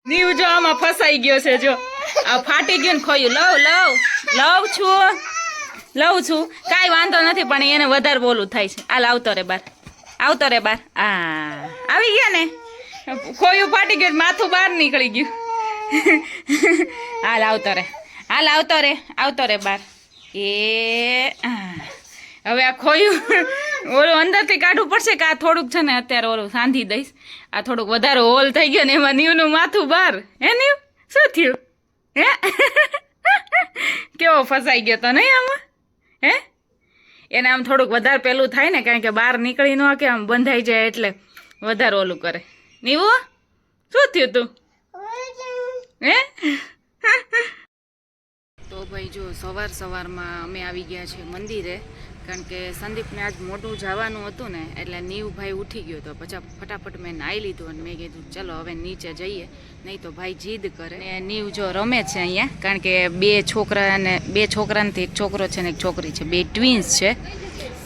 નીવ જો આમાં ફસાઈ ગયો છે જો આ ફાટી ગયું ને ખોયું લઉં છું કાંઈ વાંધો નથી પણ એને વધારે બોલું થાય છે હાલ આવતો રે બાર આવી ગયા ને ખોયું ફાટી ગયું માથું બહાર નીકળી ગયું હાલ આવતો રે બાર એ હવે આ ખોયું ઓલું અંદરથી કાઢવું પડશે કે આ થોડુંક છે ને અત્યારે ઓલું સાંધી દઈશ આ થોડુંક વધારે હોલ થઈ ગયો ને એમાં નીવનું માથું બહાર હે નીવ શું થયું હે કેવો ફસાઈ ગયો તો નહીં આમાં હે એને આમ થોડુંક વધારે પેલું થાય ને કારણ કે બહાર નીકળી ન કે આમ બંધાઈ જાય એટલે વધારે ઓલું કરે નીવું શું થયું તું હે તો ભાઈ જો સવારમાં અમે આવી ગયા છીએ મંદિરે કારણ કે સંદીપને આજ મોટું જવાનું હતું ને એટલે નીવ ભાઈ ઉઠી ગયો તો પછી ફટાફટ મેં નાહી લીધું અને મેં કીધું ચલો હવે નીચે જઈએ નહીં તો ભાઈ જીદ કરે ને નીવ જો રમે છે અહીંયા કારણ કે બે છોકરાને એક છોકરો છે ને એક છોકરી છે બે ટ્વિન્સ છે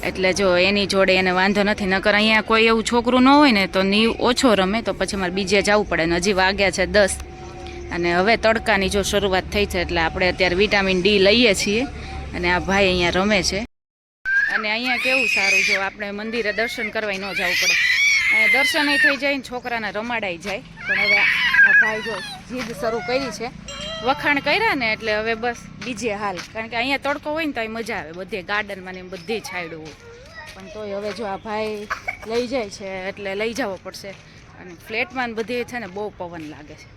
એટલે જો એની જોડે એને વાંધો નથી નકર અહીંયા કોઈ એવું છોકરું ન હોય ને તો નીવ ઓછો રમે તો પછી મારે બીજે જવું પડે ને હજી વાગ્યા છે 10 અને હવે તડકાની જો શરૂઆત થઈ છે એટલે આપણે અત્યારે વિટામિન ડી લઈએ છીએ અને આ ભાઈ અહીંયા રમે છે અને અહીંયા કેવું સારું જો આપણે મંદિરે દર્શન કરવા ન જવું પડે અહીંયા દર્શન થઈ જાય ને છોકરાને રમાડાઈ જાય પણ હવે આ ભાઈ જો જીદ શરૂ કરી છે વખાણ કર્યા ને એટલે હવે બસ બીજે હાલ કારણ કે અહીંયા તડકો હોય ને તો મજા આવે બધે ગાર્ડનમાં ને બધી છાંયડું હોય પણ તોય હવે જો આ ભાઈ લઈ જાય છે એટલે લઈ જવો પડશે અને ફ્લેટમાં બધે છે ને બહુ પવન લાગે છે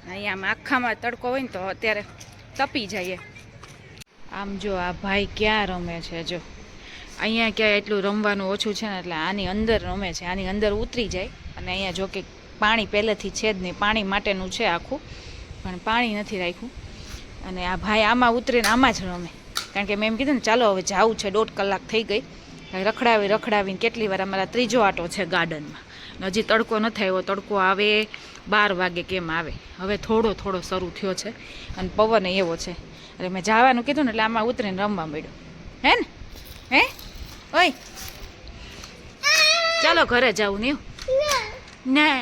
અહીંયા આખામાં તડકો હોય ને તો અત્યારે તપી જઈએ આમ જો આ ભાઈ ક્યાં રમે છે જો અહીંયા ક્યાંય એટલું રમવાનું ઓછું છે ને એટલે આની અંદર રમે છે આની અંદર ઉતરી જાય અને અહીંયા જો કે પાણી પહેલેથી છે જ નહીં પાણી માટેનું છે આખું પણ પાણી નથી રાખ્યું અને આ ભાઈ આમાં ઉતરીને આમાં જ રમે કારણ કે મેં એમ કીધું ને ચાલો હવે જાવું છે 1.5 કલાક થઈ ગઈ રખડાવીને કેટલી વાર અમારા 3જો આટો છે ગાર્ડનમાં હજી તડકો નથી આવ્યો તડકો આવે 12 વાગે કેમ આવે હવે થોડો શરૂ થયો છે અને પવન એવો છે એટલે મેં જવાનું કીધું ને એટલે આમાં ઉતરીને રમવા મળ્યો હે ને હે ઓય ચાલો ઘરે જાઉં ના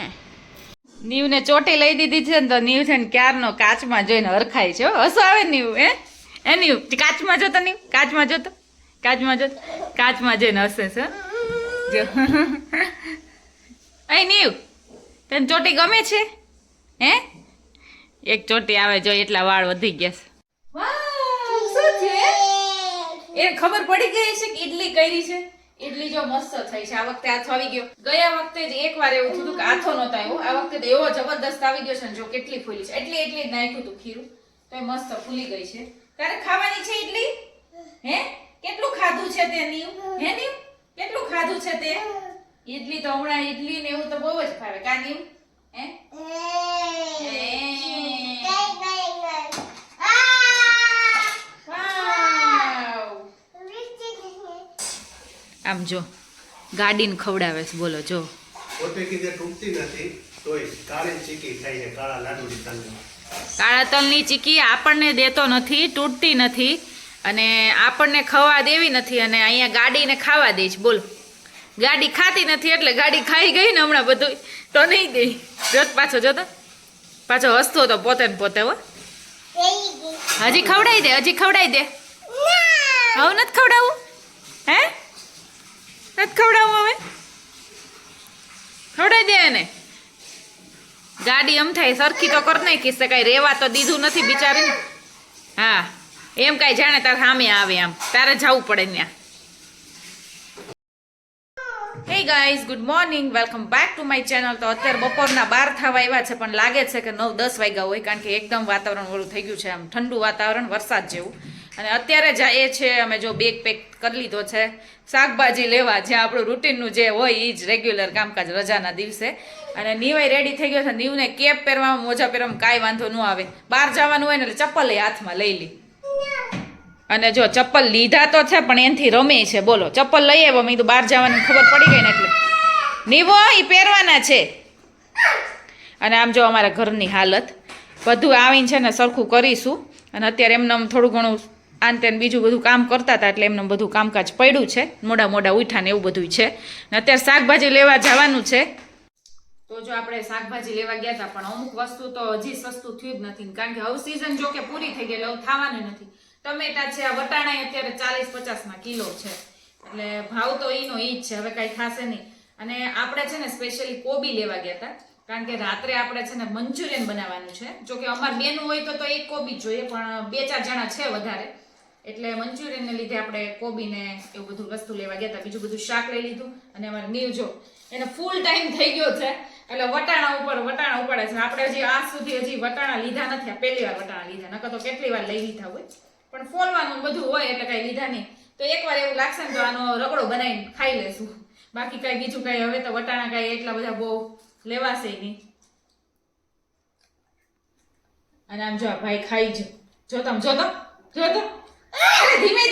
નીવને ચોટી લઈ દીધી છે ને તો નીવ છે ને ક્યારનો કાચમાં જોઈને હરખાય છે હસો આવે નીવ હે નીવ કાચમાં જોતો નીવ કાચમાં જોઈને હસે છે જો અહીં નીવ તને ચોટી ગમે છે હે એક ચોટી આવે જો એટલા વાળ વધી ગયા છે એને ખબર પડી ગઈ છે કે ઈડલી કરી છે ઈડલી જો મસ્ત થઈ છે આ વખતે આથો આવી ગયો ગયા વખતે જ એકવાર એવું થયું કે આથો નહોતો આવ્યો આ વખતે તો એવો જબરદસ્ત આવી ગયો છે ને જો કેટલી ફૂલી છે એટલી જ નાખ્યું હતું ખીરું તો એ મસ્ત ફૂલી ગઈ છે તારે ખાવાની છે ઈડલી હે કેટલું ખાધું છે તે નીવ કેટલું ખાધું છે તે ઈડલી તો હમણાં ઈડલી ને એવું તો બહુ જ ખાવે કા નીવ હે આમ જો ગાડીને ખવડાવે છે બોલો જો કાળા તલની ચીકી આપણને દેતો નથી તૂટતી નથી અને આપણને ખવા દેવી નથી અને અહીંયા ગાડીને ખાવા દે છે બોલો ગાડી ખાતી નથી એટલે ગાડી ખાઈ ગઈ ને હમણાં બધું તો નહીં દે જોત પાછો હસતો હતો પોતે ને પોતે હો હજી ખવડાવી દે હવે નથી ખવડાવું હે નથી ખવડાવું હવે ખવડાવી દે એને ગાડી એમ થાય સરખી તો કર નાખીશ કાંઈ રેવા તો દીધું નથી બિચારીને હા એમ કાંઈ જાણે તારે સામે આવે આમ તારે જવું પડે ત્યાં hey guys good morning welcome back to my channel તો અત્યારે બપોરના 12 થવા આવ્યા છે પણ લાગે છે કે 9-10 વાગ્યા હોય કારણ કે એકદમ વાતાવરણ ઓલું થઈ ગયું છે આમ ઠંડુ વાતાવરણ વરસાદ જેવું અને અત્યારે જઈએ છે અમે જો બેગ પેક કરી લીધો છે શાકભાજી લેવા જ્યાં આપણું રૂટીનનું જે હોય એ જ રેગ્યુલર કામકાજ રજાના દિવસે અને નીવાય રેડી થઈ ગયો છે નીવને કેપ પહેરવામાં મોજા પહેરવામાં કાંઈ વાંધો ન આવે બહાર જવાનું હોય ને એટલે ચપ્પલ હાથમાં લઈ લી અને જો ચપ્પલ લીધા તો છે પણ એનાથી રમે છે બોલો ચપ્પલ લઈ આવ્યો મેં તો બહાર જવાની ખબર પડી ગઈ ને એટલે નીવો એ પહેરવાના છે અને આમ જો અમારા ઘરની હાલત બધું આવીને છે ને સરખું કરીશું અને અત્યારે એમને થોડું ઘણું આંતે બીજું બધું કામ કરતા હતા એટલે એમને બધું કામકાજ પડ્યું છે મોડા ઉઠા ને એવું બધું છે ને અત્યારે શાકભાજી લેવા જવાનું છે તો જો આપણે શાકભાજી લેવા ગયા હતા પણ અમુક વસ્તુ તો હજી સસ્તું થયું જ નથી કારણ કે હવે સીઝન જો કે પૂરી થઈ ગઈ એટલે હવે થવાનું નથી. ટમેટા છે, આ વટાણા અત્યારે 40-50 કિલો છે એટલે ભાવ તો ઈનો ઈ જ છે, હવે કઈ ખાશે નહીં. અને આપણે છે ને સ્પેશિયલી કોબી લેવા ગયા હતા કારણ કે રાત્રે આપણે છે ને મંચુરિયન બનાવવાનું છે. જો કે અમાર બેનું હોય તો એક કોબી જોઈએ પણ 2-4 જણા છે વધારે એટલે મંચુરિયન ને લીધે આપણે કોબી ને એવું બધું વસ્તુ લેવા ગયા હતા. બીજું બધું શાક લઈ લીધું અને અમારે નીવ જો એને ફૂલ ટાઈમ થઈ ગયો છે એટલે વટાણા ઉપાડે છે. આપણે હજી આજ સુધી હજી વટાણા લીધા નથી, પહેલી વાર વટાણા લીધા, નકર તો કેટલી વાર લઈ લીધા હોય પણ ફોલવાનું બધું હોય એટલે કઈ લીધા નહીં. તો એકવાર એવું લાગશે ને તો આનો રગડો બનાવીને ખાઈ લેશું, બાકી કઈ બીજું કઈ હવે તો વટાણા કઈ એટલા બધા બહુ લેવાશે નહીં. અને આમ જો ભાઈ ખાઈ જો ધીમે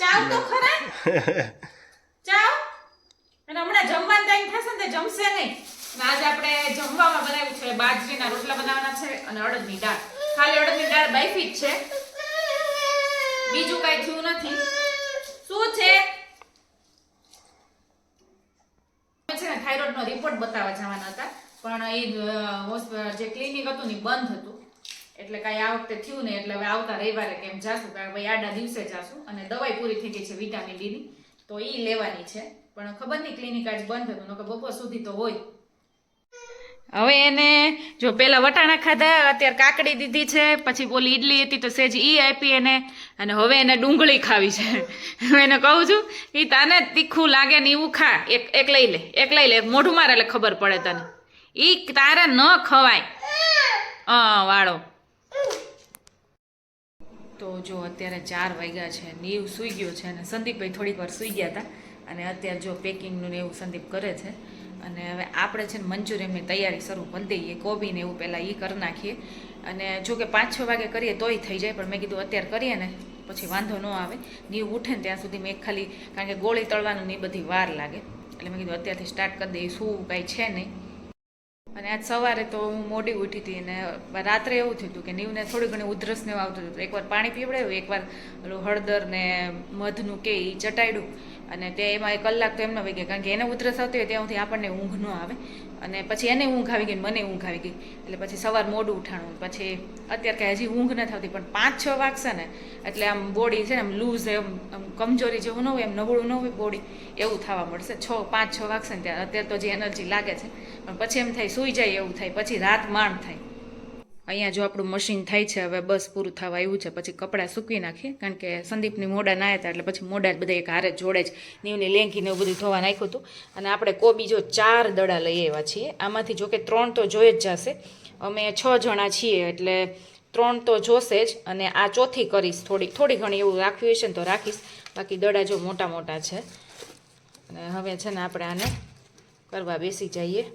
ચાવ તો ખરા ચાવ. અને હમણાં જમવાનો ટાઈમ થશે ને તો જમશે નહીં. આજે આપણે જમવામાં બનાવ્યું છે બાજરીના રોટલા બનાવવાના છે અને અડદની દાળ. ખાલી અડદની દાળ બાફી જ છે, બીજું કઈ થયું નથી. શું છે ને થાઇરોઇડ નો રિપોર્ટ બતાવવા જવાના હતા પણ એ જે ક્લિનિક હતું ને બંધ હતું એટલે કઈ આ વખતે થયું ને એટલે હવે આવતા રવિવારે કેમ જાશું કારણ ભાઈ આડા દિવસે જાશું. અને દવાઈ પૂરી થઈ ગઈ છે વિટામિન ડી ની તો ઈ લેવાની છે પણ ખબર નહીં ક્લિનિક આજ બંધ હતું નકર બપોર સુધી તો હોય. હવે એને જો પેલા વટાણા ખાધા, અત્યારે કાકડી દીધી છે, પછી બોલી ઈડલી હતી તો સેજ ઈ આપી એને, અને હવે એને ડુંગળી ખાવી છે. હું એને કહું છું એ તને તીખું લાગે ને એવું ખા, એક લઈ લે મોઢું મારે એટલે ખબર પડે તને. ઈ તારે ન ખવાય વાળો. તો જો અત્યારે 4 વાગ્યા છે, નીવ સૂઈ ગયો છે અને સંદીપભાઈ થોડીક વાર સૂઈ ગયા હતા અને અત્યારે જો પેકિંગનું ને એવું સંદીપ કરે છે. અને હવે આપણે છે ને મંચુરિયનની તૈયારી શરૂ કરી દઈએ, કોબીને એવું પહેલાં એ કરી નાખીએ. અને જો કે 5-6 વાગે કરીએ તોય થઈ જાય પણ મેં કીધું અત્યારે કરીએ ને પછી વાંધો ન આવે. નીવ ઉઠે ને ત્યાં સુધી મેં ખાલી કારણ કે ગોળી તળવાનું ને એ બધી વાર લાગે એટલે મેં કીધું અત્યારથી સ્ટાર્ટ કરી દઈએ, શું કાંઈ છે નહીં. અને આજ સવારે તો હું મોડી ઉઠી હતી અને રાત્રે એવું થયું હતું કે નીવને થોડી ઘણી ઉધરસ ને આવતું હતું. એકવાર પાણી પીવડાવ્યું, એકવાર પેલું હળદર ને મધનું કે એ ચટાડ્યું અને તે એમાં 1 કલાક તો એમને વહી ગયા કારણ કે એને ઉધરસ આવતી હોય ત્યાં સુધી આપણને ઊંઘ ન આવે અને પછી એને ઊંઘ આવી ગઈ, મને ઊંઘ આવી ગઈ એટલે પછી સવાર મોડું ઉઠાણું. પછી અત્યારે કાંઈ હજી ઊંઘ નથી આવતી પણ 5-6 વાગશે ને એટલે આમ બોડી છે ને આમ લૂઝ એમ કમજોરી જેવું ન હોય, એમ નબળું ન હોય બોડી એવું થવા મળશે. 5-6 વાગશે ને ત્યારે અત્યારે તો જે એનર્જી લાગે છે પણ પછી એમ થાય સૂઈ જાય એવું થાય, પછી રાત માંડ થાય. અહીંયા જો આપણું મશીન થાય છે હવે બસ પૂરું થવા આવ્યું છે. પછી કપડાં સૂકવી નાખીએ કારણ કે સંદીપની મોડા નાયા હતા એટલે પછી મોડા જ બધા એક હારે જોડે જ નીવની લેંઘીને એવું બધું ધોવા નાખ્યું હતું. અને આપણે કોબી જો 4 દડા લઈ આવ્યા છીએ, આમાંથી જો કે 3 તો જોઈ જ જશે. અમે 6 જણા છીએ એટલે 3 તો જોશે જ અને આ ચોથી કરીશ, થોડી ઘણી એવું રાખ્યું હશે ને તો રાખીશ, બાકી દડા જો મોટા છે. અને હવે છે ને આપણે આને કરવા બેસી જઈએ.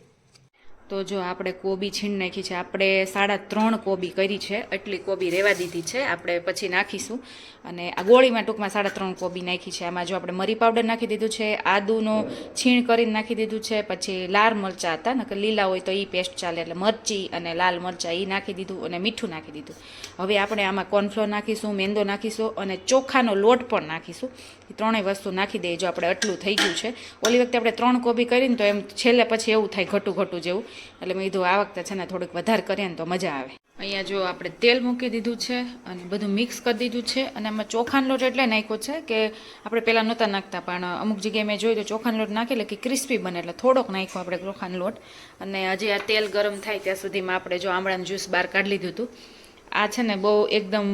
તો જો આપણે કોબી છીણ નાખી છે, આપણે 3.5 કોબી કરી છે, એટલી કોબી રહેવા દીધી છે, આપણે પછી નાખીશું. અને આ ગોળીમાં ટૂંકમાં 3.5 કોબી નાખી છે. આમાં જો આપણે મરી પાવડર નાખી દીધું છે, આદુનો છીણ કરીને નાખી દીધું છે, પછી લાલ મરચાં હતા નકર લીલા હોય તો એ પેસ્ટ ચાલે એટલે મરચી અને લાલ મરચાં એ નાખી દીધું અને મીઠું નાખી દીધું. હવે આપણે આમાં કોર્નફ્લોર નાખીશું, મેંદો નાખીશું અને ચોખાનો લોટ પણ નાખીશું. એ 3 વસ્તુ નાખી દઈએ. જો આપણે આટલું થઈ ગયું છે. ઓલી વખતે આપણે 3 કોબી કરીને તો એમ છેલ્લે પછી એવું થાય ઘટું જેવું એટલે મેં કીધું આ વખતે છે ને થોડુંક વધારે કરીએ ને તો મજા આવે. અહીંયા જો આપણે તેલ મૂકી દીધું છે અને બધું મિક્સ કરી દીધું છે. અને આમાં ચોખાનો લોટ એટલે નાખ્યો છે કે આપણે પહેલાં નહોતા નાખતા પણ અમુક જગ્યાએ મેં જોયું તો ચોખાનો લોટ નાખે એટલે કે ક્રિસ્પી બને એટલે થોડોક નાખ્યો આપણે ચોખાનો લોટ. અને હજી આ તેલ ગરમ થાય ત્યાં સુધીમાં આપણે જો આમળાનું જ્યુસ બહાર કાઢી લીધું હતું. આ છે ને બહુ એકદમ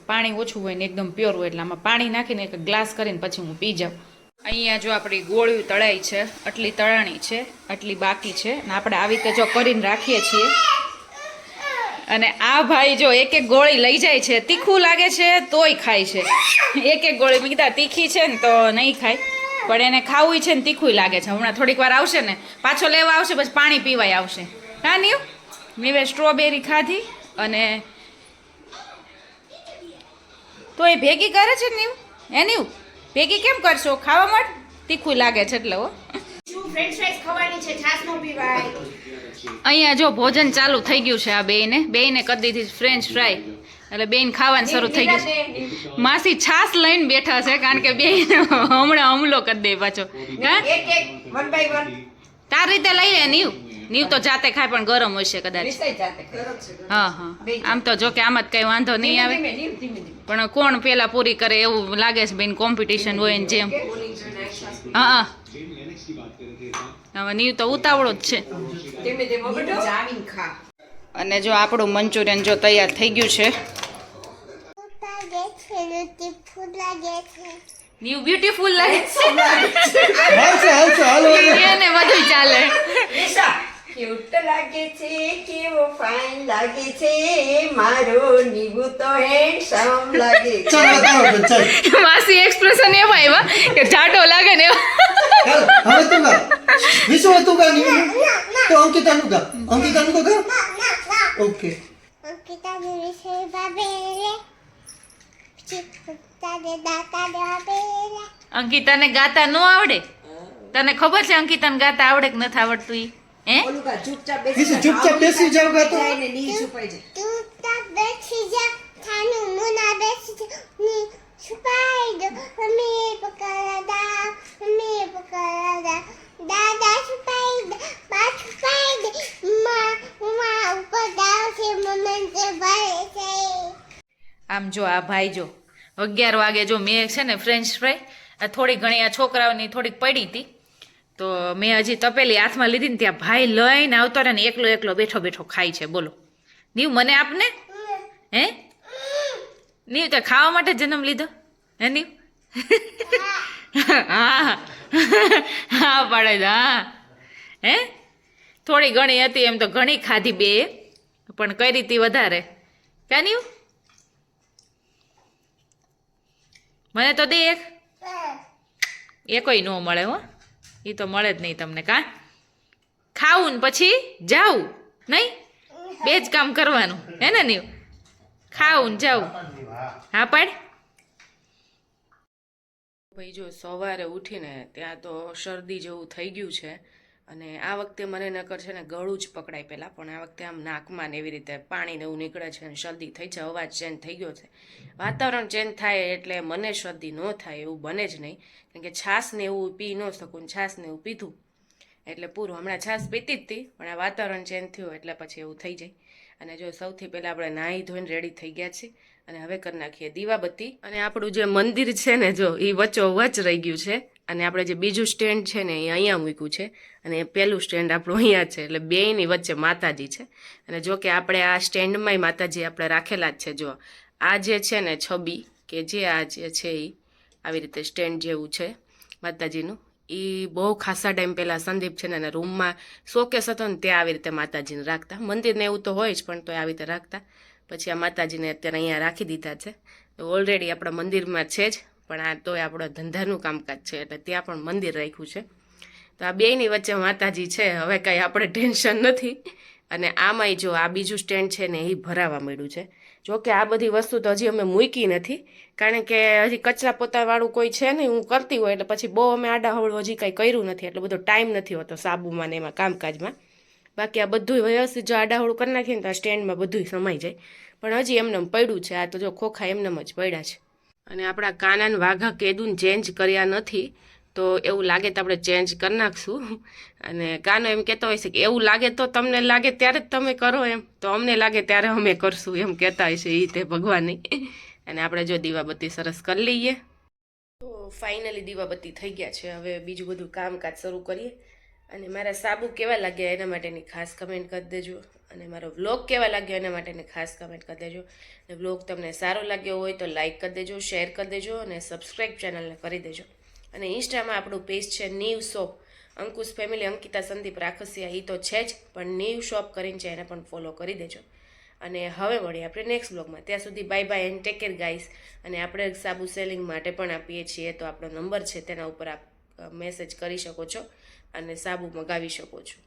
પાણી ઓછું હોય ને એકદમ પ્યોર હોય એટલે આમાં પાણી નાખીને એક ગ્લાસ કરીને પછી હું પી જાઉં. અહીંયા જો આપણી ગોળીઓ તળાઈ છે, આટલી તળાણી છે, આટલી બાકી છે ને આપણે આવી રીતે જો કરીને રાખીએ છીએ. અને આ ભાઈ જો એક ગોળી લઈ જાય છે, તીખું લાગે છે તોય ખાય છે. એક ગોળી મેં કીધા તીખી છે ને તો નહીં ખાય પણ એને ખાવું છે ને તીખું લાગે છે. હમણાં થોડીક વાર આવશે ને પાછો લેવા આવશે પછી પાણી પીવાય આવશે. હા નીવ, મેં સ્ટ્રોબેરી ખાધી અને તો એ ભેગી કરે છે નીવ. નીવ ભેગી કેમ કરશો? ખાવા માટે તીખું લાગે છે એટલે. ફ્રેન્ચ ફ્રાઈઝ ખાવાની છે, છાશ નો પીવાય. અહીંયા જો ભોજન ચાલુ થઈ ગયું છે. આ બેયને કરી દીધી ફ્રેન્ચ ફ્રાય એટલે બેન ખાવાનું શરૂ થઈ ગયું છે. માસી છાશ લઈને બેઠા છે કારણ કે બેન હમણાં હમલો કરી દે પાછો. તાર રીતે લઈ લે નીવ તો જાતે ખાય પણ ગરમ હશે કદાચ હા હા આમ તો જો કે આમાં જ કઈ વાંધો નહીં આવે પણ કોણ પેલા પૂરી કરે એવું લાગે છે બેન કોમ્પિટિશન હોય ને જેમ હા હા હવે નીવ તો ઉતાવળો જ છે અને જો આપણું મંચુરિયન જો તૈયાર થઈ ગયું છે નીવ બ્યુટીફુલ લાગે છે એને બધું ચાલે ક્યુટ લાગે છે કેવો ફાઇન લાગે છે મારો નીબુ તો હેન્ડસમ લાગે છે માસી એક્સપ્રેશન એવા આવ્યા કે જાડો લાગે ને હવે તું ગા વિશ્વ તું ગા નહીં તો અંકિતાનું તો ગા ઓકે અંકિતાને વિશે બાબેલે ચિત્તાને દાતા બાબેલે અંકિતાને ગાતા ન આવડે તને ખબર છે અંકિતાને ગાતા આવડે કે નથી આવડતું ઈ હે વિશ્વ ચૂપચાપ બેસી જાવ ગા તો તું તા બેસી જા ખાનું મુના બેસી જા ની છુપાઈ દો મમ્મી પકડા દાદા છુપાઈ દે બા છુપાઈ દે માં ઉપર દાવ છે મમ્મી તે ભાઈ છે આમ જો આ ભાઈ જો 11 વાગે જો મેં છે ને ફ્રેન્ચ ફ્રાય થોડી ઘણી આ છોકરાઓની થોડીક પડી હતી તો મેં હજી તપેલી હાથમાં લીધી ને ત્યાં ભાઈ લઈને આવતો રહે ને એકલો બેઠો ખાય છે બોલો નીવ મને આપને હે નીવ તે ખાવા માટે જન્મ લીધો હે નીવ હા હા પાડે છે હા હે થોડી ઘણી હતી એમ તો ઘણી ખાધી બે પણ કઈ રીતે વધારે ક્યાં નીવ મને તો દે એક ન મળે હો એ તો મળે જ નહીં તમને કાં ખાવું ને પછી જાવું નહીં બે જ કામ કરવાનું હે ને નીવ ખાવું ને જાવું હા પાડ ભાઈ જો સવારે ઉઠીને ત્યાં તો શરદી જેવું થઈ ગયું છે અને આ વખતે મને નકર છે ને ગળું જ પકડાય પહેલાં પણ આ વખતે આમ નાકમાં ને એવી રીતે પાણી ને એવું નીકળે છે અને શરદી થઈ છે અવાજ ચેન્જ થઈ ગયો છે વાતાવરણ ચેન્જ થાય એટલે મને શરદી ન થાય એવું બને જ નહીં કારણ કે છાશ ને એવું પી ન શકું છાશ ને એવું પીધું એટલે પૂરું હમણાં છાશ પીતી જ હતી પણ આ વાતાવરણ ચેન્જ થયું એટલે પછી એવું થઈ જાય અને જો સૌથી પહેલાં આપણે નાહી ધોઈને રેડી થઈ ગયા છીએ અને હવે કરી નાખીએ દીવાબત્તી અને આપણું જે મંદિર છે ને જો એ વચ્ચોવચ્ચ રહી ગયું છે અને આપણે જે બીજું સ્ટેન્ડ છે ને એ અહીંયા મૂક્યું છે અને પહેલું સ્ટેન્ડ આપણું અહીંયા છે એટલે બેયની વચ્ચે માતાજી છે અને જો કે આપણે આ સ્ટેન્ડમાંય માતાજી આપણે રાખેલા જ છે જો આ જે છે ને છબી કે જે આ જે છે એ આવી રીતે સ્ટેન્ડ જેવું છે માતાજીનું એ બહુ ખાસા ટાઈમ પહેલાં સંદીપ છે ને રૂમમાં શોકેસ હતો ને ત્યાં આવી રીતે માતાજીને રાખતા મંદિરને એવું તો હોય જ પણ તો આવી રીતે રાખતા પછી આ માતાજીને અત્યારે અહીંયા રાખી દીધા છે ઓલરેડી આપણા મંદિરમાં છે જ પણ આ તોય આપણો ધંધાનું કામકાજ છે એટલે ત્યાં પણ મંદિર રાખ્યું છે તો આ બેયની વચ્ચે માતાજી છે હવે કાંઈ આપણે ટેન્શન નથી અને આમાંય જો આ બીજું સ્ટેન્ડ છે ને એ ભરાવા મળ્યું છે જો કે આ બધી વસ્તુ તો હજી અમે મૂકી નથી કારણ કે હજી કચરા પોતાવાળું કોઈ છે નહીં હું કરતી હોય એટલે પછી બહુ અમે આડાહવળું હજી કંઈ કર્યું નથી એટલે બધો ટાઈમ નથી હોતો સાબુમાં ને એમાં કામકાજમાં બાકી આ બધું વ્યવસ્થિત જો આડાહવળું કરી નાખીએ ને તો આ સ્ટેન્ડમાં બધું સમાઈ જાય પણ હજી એમને પડ્યું છે આ તો જો ખોખા એમનેમ જ પડ્યા છે અને આપણા કાનાન વાઘા કેદુન ચેન્જ કર્યા નથી તો એવું લાગે તો આપણે ચેન્જ કરી નાખશું અને કાનો એમ કહેતો હોય છે કે એવું લાગે તો તમને લાગે ત્યારે જ તમે કરો એમ તો અમને લાગે ત્યારે અમે કરશું એમ કહેતા હોય છે એ તે ભગવાનની અને આપણે જો દીવાબત્તી સરસ કરી લઈએ તો ફાઇનલી દીવાબત્તી થઈ ગયા છે હવે બીજું બધું કામકાજ શરૂ કરીએ અને મારા સાબુ કેવા લાગ્યા એના માટેની ખાસ કમેન્ટ કરી દેજો અને મારો વ્લોગ કેવા લાગ્યો એના માટેની ખાસ કમેન્ટ કરી દેજો અને વ્લોગ તમને સારો લાગ્યો હોય તો લાઇક કરી દેજો શેર કરી દેજો અને સબસ્ક્રાઈબ ચેનલને કરી દેજો અને ઇન્સ્ટામાં આપણું પેજ છે નીવ શોપ અંકુશ ફેમિલી અંકિતા સંદીપ રાખસિયા એ તો છે જ પણ નીવ શોપ કરીને છે એને પણ ફોલો કરી દેજો અને હવે મળીએ આપણે નેક્સ્ટ બ્લોગમાં ત્યાં સુધી bye bye and take care guys અને આપણે સાબુ સેલિંગ માટે પણ આપીએ છીએ તો આપણો નંબર છે તેના ઉપર આપ મેસેજ કરી શકો છો અને સાબુ મગાવી શકો છો.